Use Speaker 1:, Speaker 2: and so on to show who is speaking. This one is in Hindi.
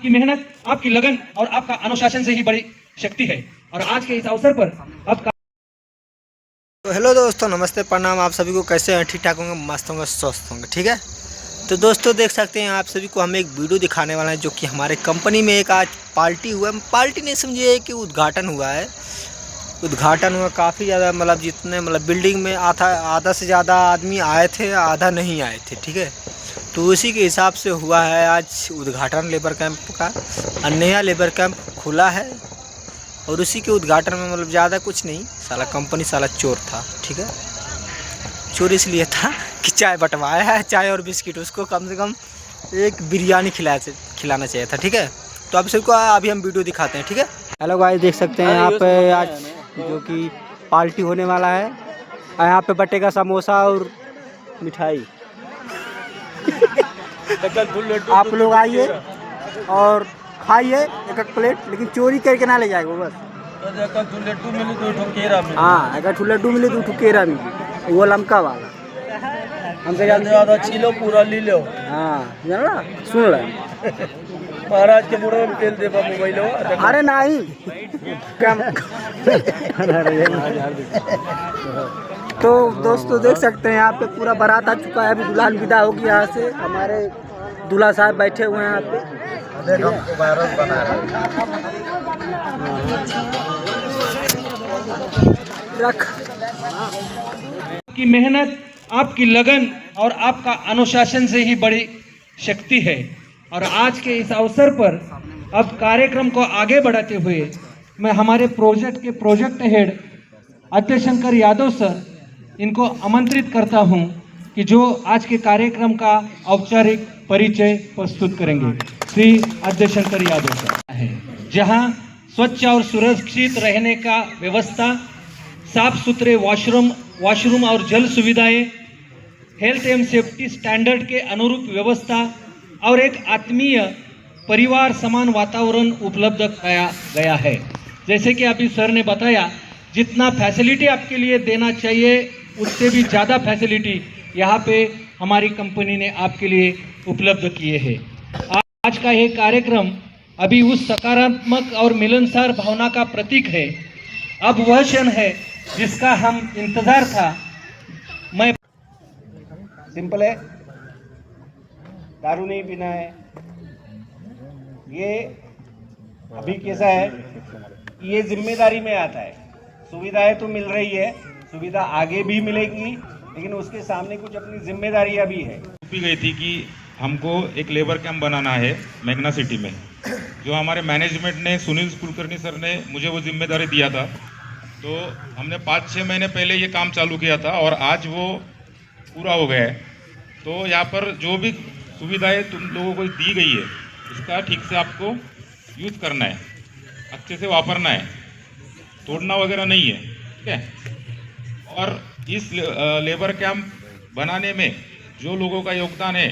Speaker 1: की मेहनत, आपकी लगन और आपका अनुशासन से ही बड़ी शक्ति है। और आज के इस अवसर पर अब
Speaker 2: तो हेलो दोस्तों, नमस्ते, प्रणाम। आप सभी को कैसे हैं? ठीक ठाक होंगे, मस्त होंगे, स्वस्थ होंगे, ठीक है। तो दोस्तों देख सकते हैं आप सभी को हम एक वीडियो दिखाने वाला है जो कि हमारे कंपनी में एक आज पार्टी हुआ है। पार्टी नहीं समझिए कि उद्घाटन हुआ है। उद्घाटन हुआ, काफ़ी ज़्यादा मतलब जितने मतलब बिल्डिंग में आधा से ज़्यादा आदमी आए थे, आधा नहीं आए थे, ठीक है। तो उसी के हिसाब से हुआ है आज उद्घाटन लेबर कैंप का। और नया लेबर कैंप खुला है और उसी के उद्घाटन में मतलब ज़्यादा कुछ नहीं, साला कंपनी साला चोर था, ठीक है। चोर इसलिए था कि चाय बंटवाया है, चाय और बिस्किट, उसको कम से कम एक बिरयानी खिलाना चाहिए था, ठीक है। तो आप सबको अभी हम वीडियो दिखाते हैं, ठीक है। हेलो गाइस, देख सकते हैं यहाँ पे आज जो कि पार्टी होने वाला है। यहाँ पे बटेगा समोसा और मिठाई। आप लोग आइए और खाइए एक एक प्लेट, लेकिन चोरी करके ना ले जाएगा बस। हाँ, अगर लड्डू मिले तो उठो केरा मिली, वो लमका वाला। हमसे
Speaker 3: ज़्यादा छीलो, पूरा ले लो।
Speaker 2: हाँ, जाना सुन ले।
Speaker 3: महाराज के मुड़ो में तेल दे मोबाइल।
Speaker 2: अरे नहीं तो दोस्तों देख सकते हैं यहाँ पे पूरा बारात आ चुका है। अभी दुल्हन विदा होगी यहाँ से। हमारे दूल्हा साहब बैठे हुए हैं यहाँ पे।
Speaker 3: हमको वायरस बना रहा
Speaker 2: रख
Speaker 1: की मेहनत, आपकी लगन और आपका अनुशासन से ही बड़ी शक्ति है। और आज के इस अवसर पर अब कार्यक्रम को आगे बढ़ाते हुए मैं हमारे प्रोजेक्ट के project head Ajay Shankar Yadav sir, इनको आमंत्रित करता हूं कि जो आज के कार्यक्रम का औपचारिक परिचय प्रस्तुत करेंगे। श्री अजय शंकर यादव सर है, जहां स्वच्छ और सुरक्षित रहने का व्यवस्था, साफ सुथरे वॉशरूम और जल सुविधाएं, हेल्थ एवं सेफ्टी स्टैंडर्ड के अनुरूप व्यवस्था और एक आत्मीय परिवार समान वातावरण उपलब्ध कराया गया है। जैसे कि अभी सर ने बताया, जितना फैसिलिटी आपके लिए देना चाहिए उससे भी ज़्यादा फैसिलिटी यहाँ पे हमारी कंपनी ने आपके लिए उपलब्ध किए हैं। आज का ये कार्यक्रम अभी उस सकारात्मक और मिलनसार भावना का प्रतीक है। अब वह क्षण है जिसका हम इंतजार था। मैं
Speaker 3: सिंपल है, दारू नहीं पीना है। ये अभी कैसा है, ये जिम्मेदारी में आता है। सुविधाएं तो मिल रही है, सुविधा आगे भी मिलेगी, लेकिन उसके सामने कुछ अपनी जिम्मेदारियां भी है।
Speaker 4: भी गई थी कि हमको एक लेबर कैंप बनाना है मेघना सिटी में। जो हमारे मैनेजमेंट ने, सुनील कुलकर्णी सर ने मुझे वो जिम्मेदारी दिया था। तो हमने 5-6 महीने पहले ये काम चालू किया था और आज वो पूरा हो गया है। तो यहाँ पर जो भी सुविधाएं तुम लोगों को दी गई है, इसका ठीक से आपको यूज़ करना है, अच्छे से वापरना है, तोड़ना वगैरह नहीं है, ठीक है। और इस लेबर कैंप बनाने में जो लोगों का योगदान है